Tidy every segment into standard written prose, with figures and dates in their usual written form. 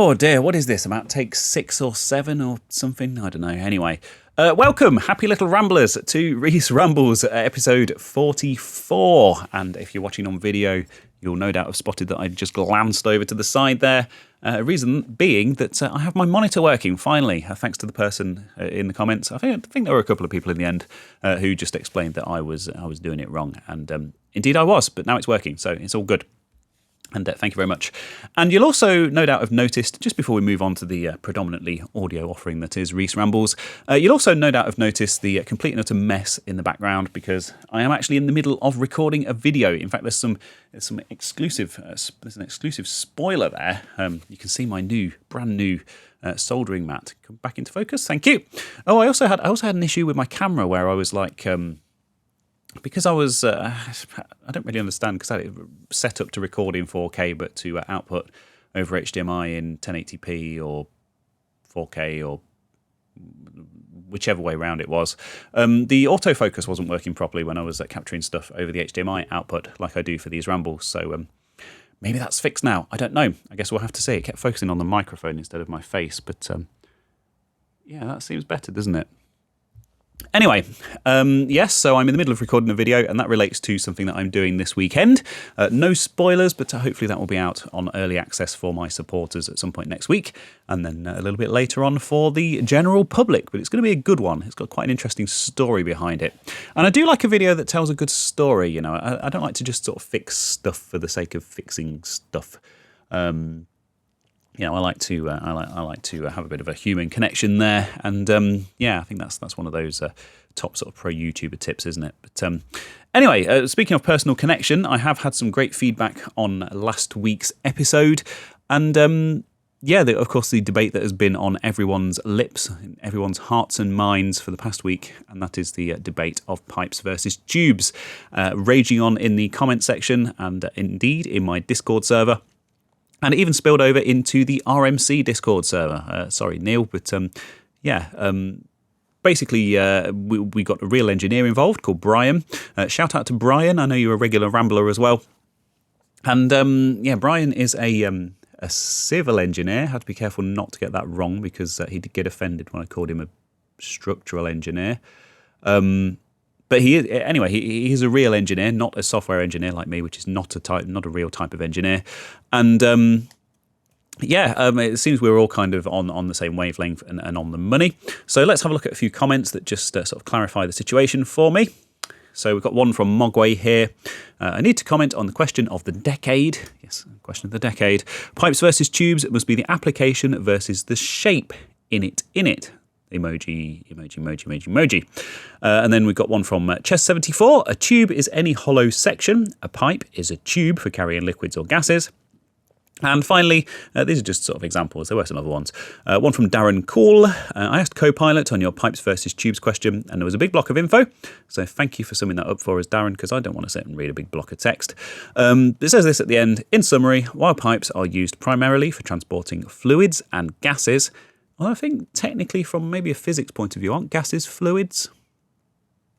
Oh dear, what is this? About take 6 or 7 or something? I don't know. Anyway, welcome, happy little ramblers, to Reese Rambles episode 44. And if you're watching on video, you'll no doubt have spotted that I just glanced over to the side there. Reason being that I have my monitor working, finally, thanks to the person in the comments. I think there were a couple of people in the end who just explained that I was doing it wrong. And indeed I was, but now it's working, so it's all good. And thank you very much. And you'll also no doubt have noticed, just before we move on to the predominantly audio offering that is Reese Rambles, you'll also no doubt have noticed the complete and utter mess in the background, because I am actually in the middle of recording a video. In fact, there's an exclusive spoiler there. You can see my brand new soldering mat. Come back into focus, thank you. Oh, I also had an issue with my camera where I was like, because I was, I don't really understand, because I had it set up to record in 4K, but to output over HDMI in 1080p or 4K or whichever way round it was. The autofocus wasn't working properly when I was capturing stuff over the HDMI output, like I do for these rambles. So maybe that's fixed now. I don't know. I guess we'll have to see. It kept focusing on the microphone instead of my face, but yeah, that seems better, doesn't it? Anyway, yes, so I'm in the middle of recording a video, and that relates to something that I'm doing this weekend. No spoilers, but hopefully that will be out on early access for my supporters at some point next week, and then a little bit later on for the general public. But it's going to be a good one. It's got quite an interesting story behind it. And I do like a video that tells a good story. You know, I don't like to just sort of fix stuff for the sake of fixing stuff. You know, I like to have a bit of a human connection there, and yeah, I think that's one of those top sort of pro YouTuber tips, isn't it? But anyway, speaking of personal connection, I have had some great feedback on last week's episode, and yeah, of course, the debate that has been on everyone's lips, everyone's hearts and minds for the past week, and that is the debate of pipes versus tubes, raging on in the comment section and indeed in my Discord server. And it even spilled over into the RMC Discord server. Sorry, Neil, but yeah. Basically, we got a real engineer involved called Brian. Shout out to Brian. I know you're a regular Rambler as well. And yeah, Brian is a civil engineer. I had to be careful not to get that wrong, because he did get offended when I called him a structural engineer. But he is, anyway, he is a real engineer, not a software engineer like me, which is not a real type of engineer. And yeah, it seems we're all kind of on the same wavelength and on the money. So let's have a look at a few comments that just sort of clarify the situation for me. So we've got one from Mogwai here. I need to comment on the question of the decade. Yes, question of the decade. Pipes versus tubes must be the application versus the shape in it. Emoji. And then we've got one from Chess74. A tube is any hollow section. A pipe is a tube for carrying liquids or gases. And finally, these are just sort of examples. There were some other ones. One from Darren Cool. I asked Copilot on your pipes versus tubes question, and there was a big block of info. So thank you for summing that up for us, Darren, because I don't want to sit and read a big block of text. It says this at the end. In summary, while pipes are used primarily for transporting fluids and gases, well, I think technically from maybe a physics point of view, aren't gases fluids?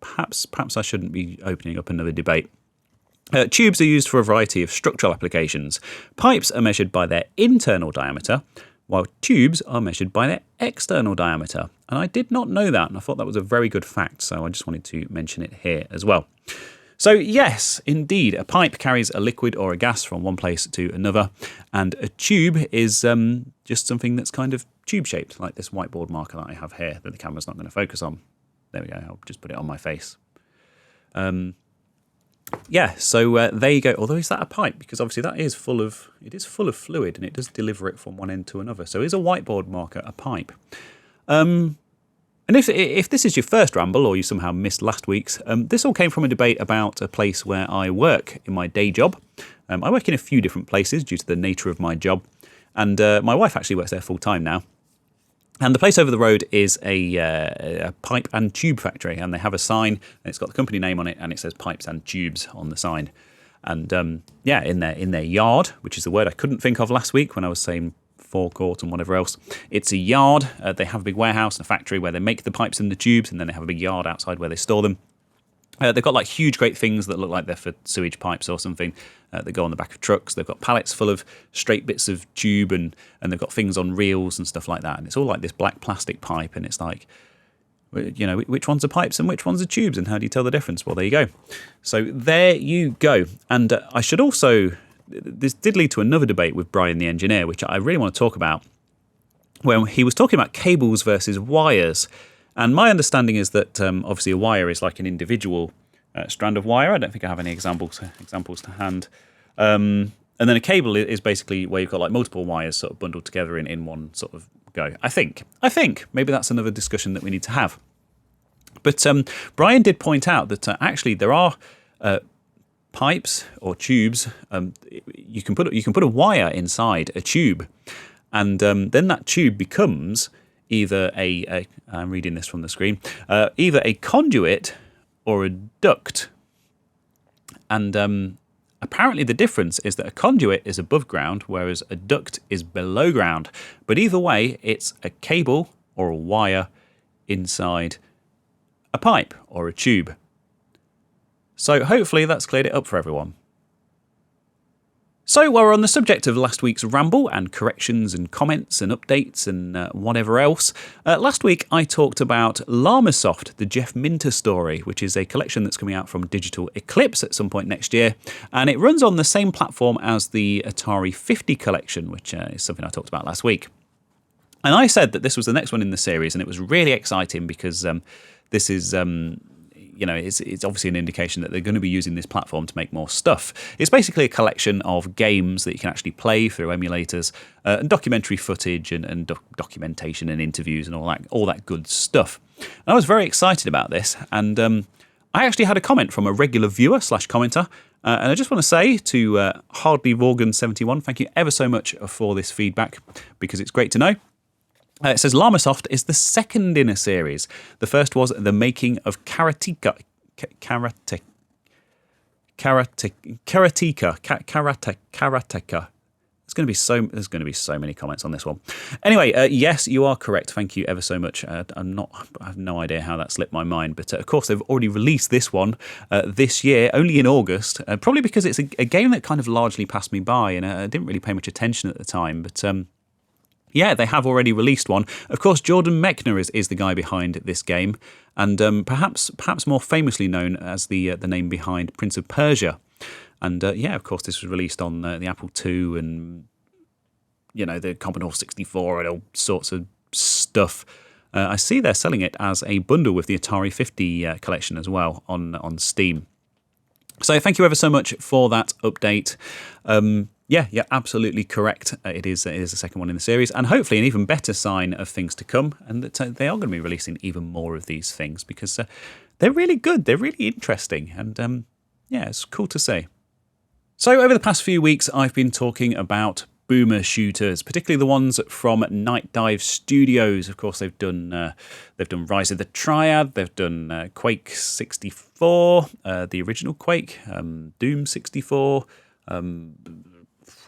Perhaps I shouldn't be opening up another debate. Tubes are used for a variety of structural applications. Pipes are measured by their internal diameter, while tubes are measured by their external diameter. And I did not know that, and I thought that was a very good fact, so I just wanted to mention it here as well. So yes, indeed, a pipe carries a liquid or a gas from one place to another, and a tube is just something that's kind of tube-shaped, like this whiteboard marker that I have here that the camera's not going to focus on. There we go, I'll just put it on my face. Yeah, so there you go. Although, is that a pipe? Because obviously that is full of fluid, and it does deliver it from one end to another. So is a whiteboard marker a pipe? And if this is your first ramble, or you somehow missed last week's, this all came from a debate about a place where I work in my day job. I work in a few different places due to the nature of my job, and my wife actually works there full time now. And the place over the road is a pipe and tube factory, and they have a sign, and it's got the company name on it, and it says pipes and tubes on the sign. And yeah, in their yard, which is the word I couldn't think of last week when I was saying forecourt and whatever else. It's a yard. They have a big warehouse and a factory where they make the pipes and the tubes, and then they have a big yard outside where they store them. They've got like huge, great things that look like they're for sewage pipes or something that go on the back of trucks. They've got pallets full of straight bits of tube, and they've got things on reels and stuff like that. And it's all like this black plastic pipe, and it's like, which ones are pipes and which ones are tubes, and how do you tell the difference? Well, there you go. So there you go. And I should also, this did lead to another debate with Brian the engineer, which I really want to talk about, where he was talking about cables versus wires. And my understanding is that obviously a wire is like an individual strand of wire. I don't think I have any examples to hand. And then a cable is basically where you've got like multiple wires sort of bundled together in one sort of go. I think maybe that's another discussion that we need to have. But Brian did point out that actually there are pipes or tubes. You can put a wire inside a tube, and then that tube becomes either I'm reading this from the screen, either a conduit or a duct. And apparently the difference is that a conduit is above ground, whereas a duct is below ground. But either way, it's a cable or a wire inside a pipe or a tube. So hopefully that's cleared it up for everyone. So while we're on the subject of last week's ramble and corrections and comments and updates and whatever else, last week I talked about Llamasoft, the Jeff Minter story, which is a collection that's coming out from Digital Eclipse at some point next year, and it runs on the same platform as the Atari 50 collection, which is something I talked about last week. And I said that this was the next one in the series, and it was really exciting because this is... it's obviously an indication that they're going to be using this platform to make more stuff. It's basically a collection of games that you can actually play through emulators, and documentary footage and documentation and interviews and all that good stuff. And I was very excited about this, and I actually had a comment from a regular viewer / commenter, and I just want to say to Hardly Vorgan71, thank you ever so much for this feedback, because it's great to know. It says Llamasoft is the second in a series. The first was The Making of Karateka. There's going to be so many comments on this one. Anyway, yes, you are correct. Thank you ever so much. I have no idea how that slipped my mind, but of course they've already released this one this year, only in August. Probably because it's a game that kind of largely passed me by, and I didn't really pay much attention at the time. But yeah, they have already released one. Of course, Jordan Mechner is the guy behind this game, and perhaps more famously known as the name behind Prince of Persia. And yeah, of course, this was released on the Apple II and the Commodore 64 and all sorts of stuff. I see they're selling it as a bundle with the Atari 50 collection as well on Steam. So thank you ever so much for that update. Yeah, you're absolutely correct. It is the second one in the series, and hopefully an even better sign of things to come, and that they are going to be releasing even more of these things, because they're really good, they're really interesting, and yeah, it's cool to see. So over the past few weeks, I've been talking about boomer shooters, particularly the ones from Night Dive Studios. Of course, they've done Rise of the Triad, they've done Quake 64, the original Quake, Doom 64.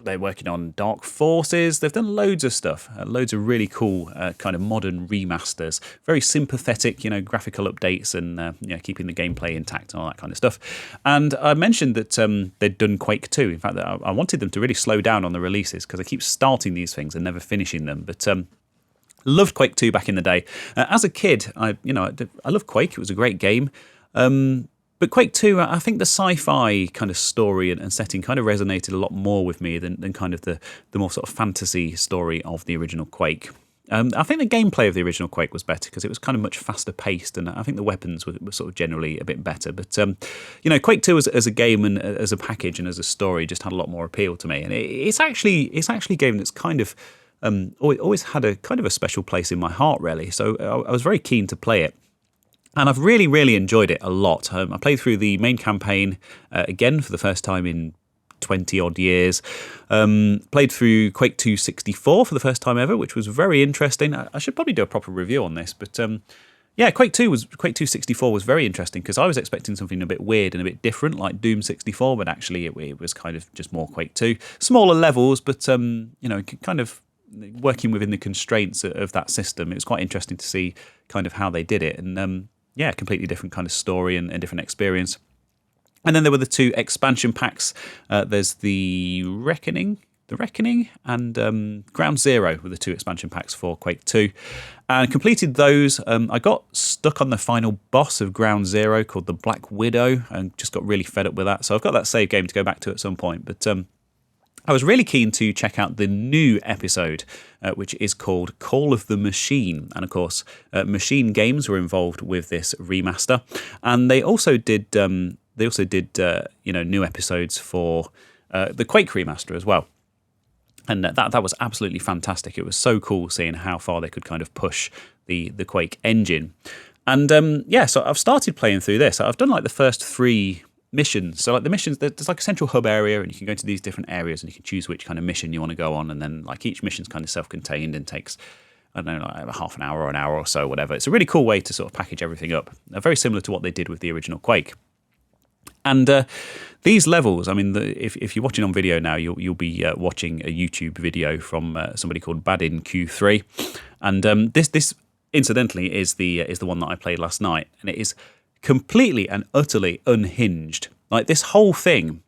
They're working on Dark Forces. They've done loads of stuff, loads of really cool kind of modern remasters, very sympathetic, graphical updates, and keeping the gameplay intact and all that kind of stuff. And I mentioned that they'd done Quake 2. In fact, I wanted them to really slow down on the releases, because I keep starting these things and never finishing them. But loved Quake 2 back in the day. As a kid, I loved Quake. It was a great game. But Quake 2, I think the sci-fi kind of story and setting kind of resonated a lot more with me than kind of the more sort of fantasy story of the original Quake. I think the gameplay of the original Quake was better, because it was kind of much faster paced, and I think the weapons were sort of generally a bit better. But Quake 2 as a game and as a package and as a story just had a lot more appeal to me, and it's actually a game that's kind of always had a kind of a special place in my heart, really. So I was very keen to play it. And I've really, really enjoyed it a lot. I played through the main campaign again for the first time in 20-odd years. Played through Quake 2 64 for the first time ever, which was very interesting. I should probably do a proper review on this, but yeah, Quake 2 64 was very interesting, because I was expecting something a bit weird and a bit different, like Doom 64, but actually it was kind of just more Quake 2. Smaller levels, but kind of working within the constraints of that system. It was quite interesting to see kind of how they did it, and yeah, completely different kind of story and different experience. And then there were the 2 expansion packs. There's the Reckoning and Ground Zero were the 2 expansion packs for Quake 2. And completed those. I got stuck on the final boss of Ground Zero called the Black Widow and just got really fed up with that. So I've got that save game to go back to at some point. But I was really keen to check out the new episode, which is called Call of the Machine. And of course, Machine Games were involved with this remaster. And they also did new episodes for the Quake remaster as well. And that was absolutely fantastic. It was so cool seeing how far they could kind of push the Quake engine. And so I've started playing through this. I've done like the first 3 missions. So like the missions, there's like a central hub area and you can go to these different areas and you can choose which kind of mission you want to go on. And then like each mission's kind of self-contained and takes, I don't know, like half an hour or an hour or so, whatever. It's a really cool way to sort of package everything up. Very similar to what they did with the original Quake. And these levels, I mean, if you're watching on video now, you'll be watching a YouTube video from somebody called Badin Q3, and this incidentally is the one that I played last night, and it is completely and utterly unhinged. Like this whole thing.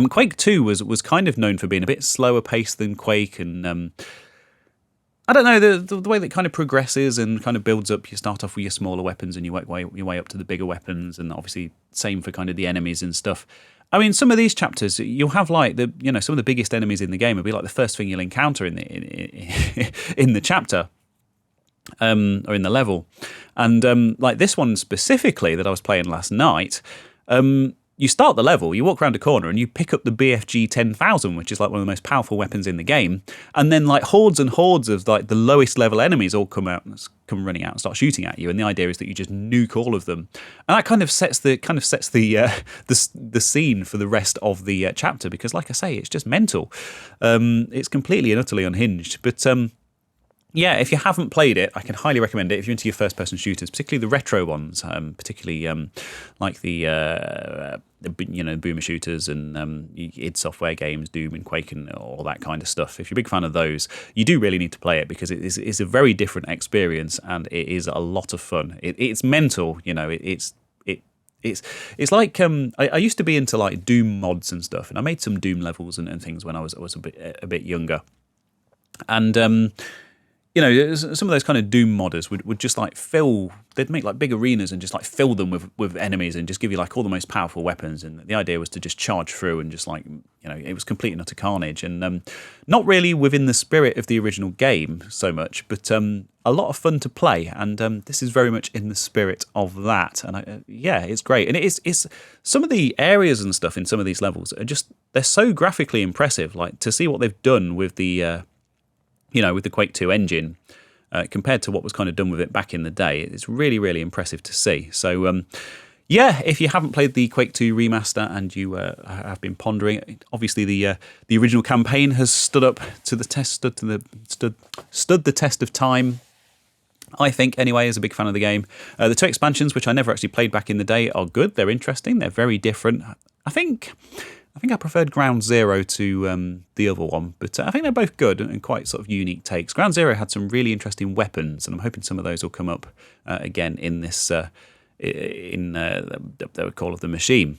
Quake 2 was kind of known for being a bit slower paced than Quake, and I don't know, the way that kind of progresses and kind of builds up. You start off with your smaller weapons and you work your way up to the bigger weapons, and obviously same for kind of the enemies and stuff. I mean, some of these chapters, you'll have like some of the biggest enemies in the game will be like the first thing you'll encounter in the chapter. Or in the level. And like this one specifically that I was playing last night, you start the level, you walk around a corner and you pick up the BFG 10,000, which is like one of the most powerful weapons in the game. And then like hordes and hordes of like the lowest level enemies all come running out and start shooting at you. And the idea is that you just nuke all of them. And that kind of sets the scene for the rest of the chapter, because like I say, it's just mental. It's completely and utterly unhinged. But yeah, if you haven't played it, I can highly recommend it. If you're into your first-person shooters, particularly the retro ones, particularly like the boomer shooters and id Software games, Doom and Quake and all that kind of stuff. If you're a big fan of those, you do really need to play it, because it's a very different experience and it is a lot of fun. It's mental, It's like I used to be into like Doom mods and stuff, and I made some Doom levels and things when I was a bit younger, and some of those kind of Doom modders would just like they'd make like big arenas and just like fill them with enemies and just give you like all the most powerful weapons. And the idea was to just charge through and just like, it was complete and utter carnage. And not really within the spirit of the original game so much, but a lot of fun to play. And this is very much in the spirit of that. And it's great. And it's some of the areas and stuff in some of these levels are just, they're so graphically impressive. Like to see what they've done with the with the Quake 2 engine, compared to what was kind of done with it back in the day, it's really, really impressive to see. So, if you haven't played the Quake 2 remaster and you have been pondering it, obviously the original campaign has stood the test of time. I think, anyway, as a big fan of the game. The 2 expansions, which I never actually played back in the day, are good. They're interesting. They're very different. I think I preferred Ground Zero to the other one, but I think they're both good and quite sort of unique takes. Ground Zero had some really interesting weapons, and I'm hoping some of those will come up again in this the Call of the Machine.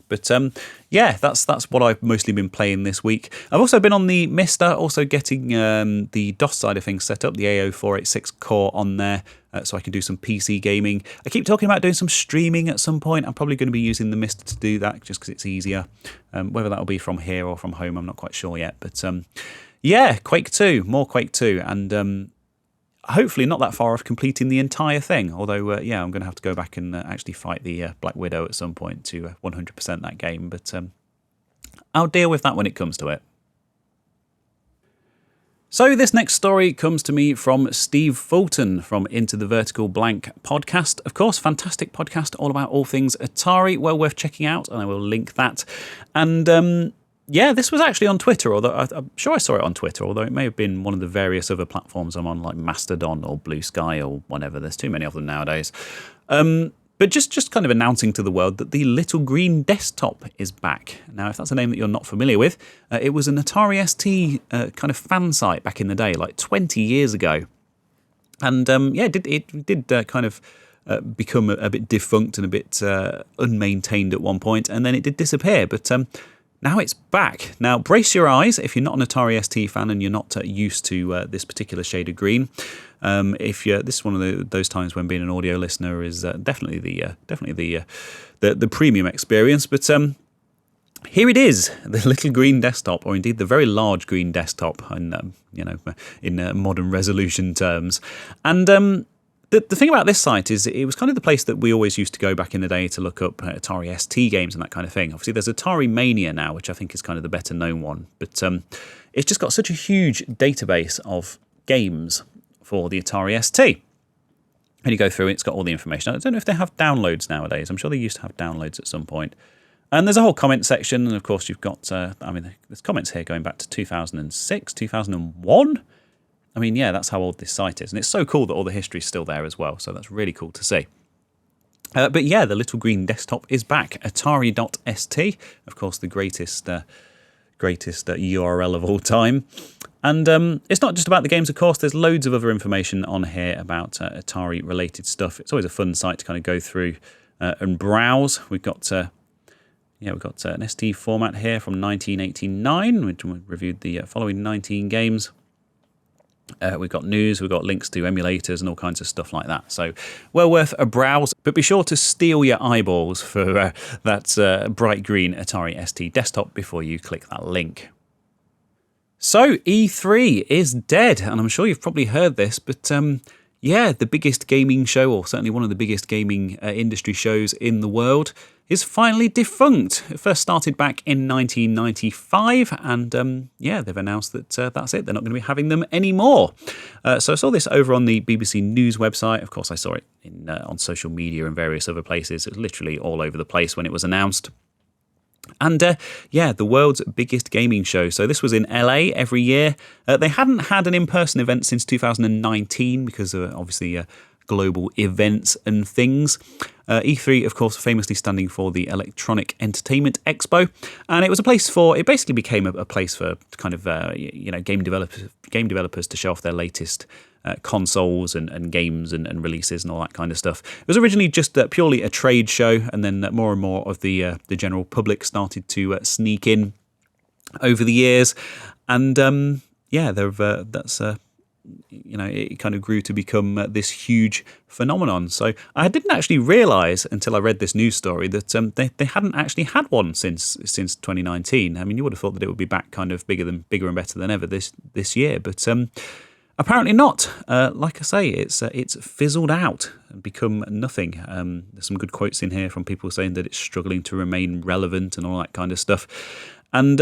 But that's what I've mostly been playing this week. I've also been on the Mister, also getting the DOS side of things set up, the A0486 core on there, so I can do some PC gaming. I keep talking about doing some streaming at some point. I'm probably going to be using the Mister to do that just because it's easier. Whether that'll be from here or from home, I'm not quite sure yet. But Quake 2, more Quake 2, and hopefully not that far off completing the entire thing. Although, I'm going to have to go back and actually fight the Black Widow at some point to 100% that game. But I'll deal with that when it comes to it. So this next story comes to me from Steve Fulton from Into the Vertical Blank podcast. Of course, fantastic podcast all about all things Atari. Well worth checking out, and I will link that. And this was actually on Twitter, although I'm sure I saw it on Twitter, although it may have been one of the various other platforms I'm on, like Mastodon or Blue Sky or whatever. There's too many of them nowadays. But just kind of announcing to the world that the Little Green Desktop is back. Now, if that's a name that you're not familiar with, it was an Atari ST kind of fan site back in the day, like 20 years ago. And it did kind of become a bit defunct and a bit unmaintained at one point, and then it did disappear. But now it's back. Now, brace your eyes if you're not an Atari ST fan and you're not used to this particular shade of green. This is one of those times when being an audio listener is definitely the premium experience. But here it is, the little green desktop, or indeed the very large green desktop, in modern resolution terms. And the thing about this site is it was kind of the place that we always used to go back in the day to look up Atari ST games and that kind of thing. Obviously, there's Atari Mania now, which I think is kind of the better known one. But it's just got such a huge database of games for the Atari ST. And you go through it, it's got all the information. I don't know if they have downloads nowadays. I'm sure they used to have downloads at some point. And there's a whole comment section, and of course you've got, there's comments here going back to 2006, 2001. I mean, yeah, that's how old this site is. And it's so cool that all the history's still there as well, so that's really cool to see. But yeah, the little green desktop is back. Atari.st, of course, the greatest URL of all time. And it's not just about the games, of course. There's loads of other information on here about Atari-related stuff. It's always a fun site to kind of go through and browse. We've got an ST format here from 1989, which we reviewed the following 19 games. We've got news, we've got links to emulators and all kinds of stuff like that. So well worth a browse, but be sure to steel your eyeballs for that bright green Atari ST desktop before you click that link. So E3 is dead, and I'm sure you've probably heard this, but the biggest gaming show, or certainly one of the biggest gaming industry shows in the world, is finally defunct. It first started back in 1995, and they've announced that that's it. They're not going to be having them anymore. So I saw this over on the BBC News website. Of course, I saw it on social media and various other places. It was literally all over the place when it was announced. And the world's biggest gaming show. So this was in LA every year. They hadn't had an in-person event since 2019 because of obviously global events and things. E3, of course, famously standing for the Electronic Entertainment Expo, and it basically became a place for kind of game developers to show off their latest consoles and games and releases and all that kind of stuff. It was originally just purely a trade show, and then more and more of the general public started to sneak in over the years, and it kind of grew to become this huge phenomenon. So I didn't actually realise until I read this news story that they hadn't actually had one since 2019. I mean, you would have thought that it would be back kind of bigger and better than ever this year, but apparently not. Like I say, it's fizzled out and become nothing. There's some good quotes in here from people saying that it's struggling to remain relevant and all that kind of stuff. And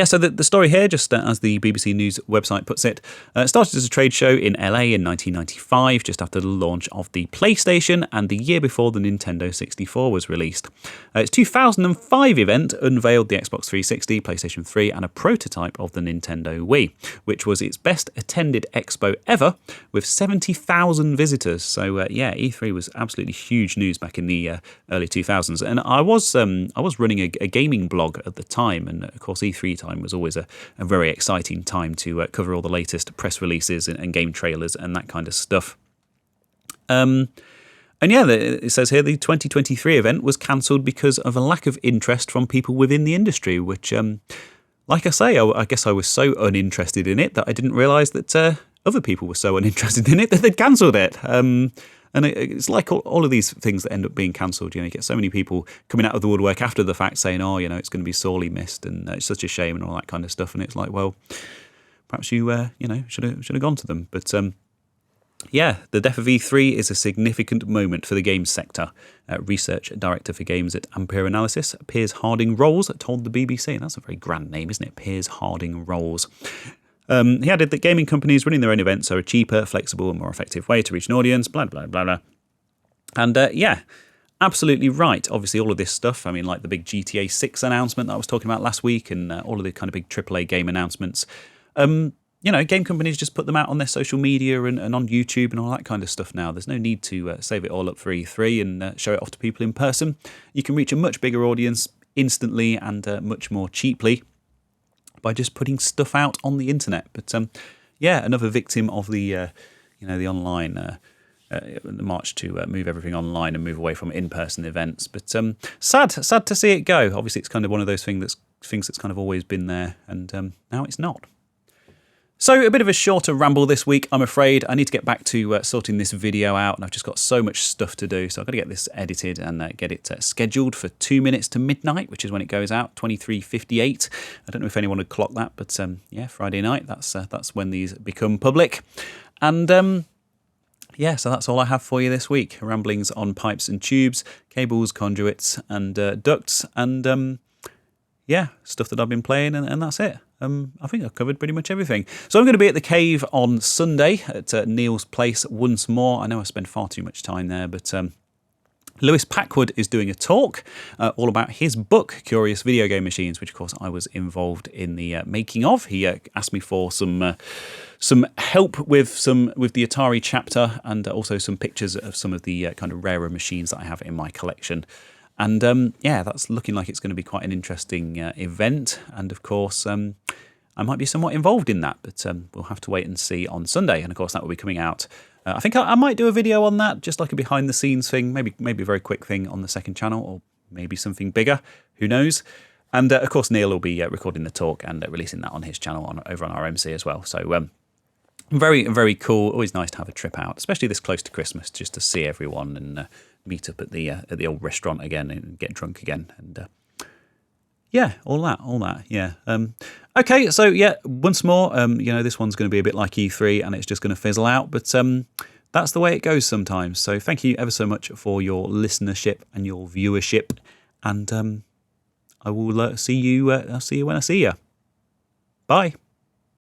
so the story here, just as the BBC News website puts it, started as a trade show in LA in 1995, just after the launch of the PlayStation and the year before the Nintendo 64 was released. Its 2005 event unveiled the Xbox 360, PlayStation 3 and a prototype of the Nintendo Wii, which was its best attended expo ever, with 70,000 visitors. So E3 was absolutely huge news back in the early 2000s. And I was running a gaming blog at the time, and of course E3 time was always a very exciting time to cover all the latest press releases and game trailers and that kind of stuff. It says here the 2023 event was cancelled because of a lack of interest from people within the industry, which, like I say, I guess I was so uninterested in it that I didn't realise that other people were so uninterested in it that they'd cancelled it. And it's like all of these things that end up being cancelled. You get so many people coming out of the woodwork after the fact saying, it's going to be sorely missed and it's such a shame and all that kind of stuff. And it's like, well, perhaps you should have gone to them. But the death of E3 is a significant moment for the games sector. Research Director for Games at Ampere Analysis, Piers Harding Rolls, told the BBC. And that's a very grand name, isn't it? Piers Harding Rolls. He added that gaming companies running their own events are a cheaper, flexible and more effective way to reach an audience, blah, blah, blah, blah. And absolutely right. Obviously, all of this stuff, I mean, like the big GTA 6 announcement that I was talking about last week and all of the kind of big AAA game announcements, game companies just put them out on their social media and on YouTube and all that kind of stuff now. There's no need to save it all up for E3 and show it off to people in person. You can reach a much bigger audience instantly and much more cheaply by just putting stuff out on the internet. But another victim of the the online, the march to move everything online and move away from in-person events. But sad to see it go. Obviously, it's kind of one of those things that's kind of always been there, and now it's not. So a bit of a shorter ramble this week, I'm afraid. I need to get back to sorting this video out, and I've just got so much stuff to do. So I've got to get this edited and get it scheduled for 2 minutes to midnight, which is when it goes out, 23:58. I don't know if anyone would clock that, but yeah, Friday night, that's when these become public. And yeah, so that's all I have for you this week. Ramblings on pipes and tubes, cables, conduits, and ducts, and yeah, stuff that I've been playing, and that's it. I think I've covered pretty much everything. So I'm going to be at the cave on Sunday at Neil's place once more. I know I spend far too much time there, but Lewis Packwood is doing a talk all about his book, Curious Video Game Machines, which of course I was involved in the making of. He asked me for some help with the Atari chapter, and also some pictures of some of the kind of rarer machines that I have in my collection. And yeah, that's looking like it's going to be quite an interesting event. And of course, I might be somewhat involved in that, but we'll have to wait and see on Sunday. And of course, that will be coming out. I think I might do a video on that, just like a behind the scenes thing, maybe a very quick thing on the second channel, or maybe something bigger. Who knows? And of course, Neil will be recording the talk and releasing that on his channel over on RMC as well. So very, very cool. Always nice to have a trip out, especially this close to Christmas, just to see everyone and meet up at the old restaurant again and get drunk again, and yeah, all that, yeah. Okay, so yeah, once more, this one's going to be a bit like E3, and it's just going to fizzle out, but that's the way it goes sometimes. So thank you ever so much for your listenership and your viewership, and I will see you. I'll see you when I see you. Bye.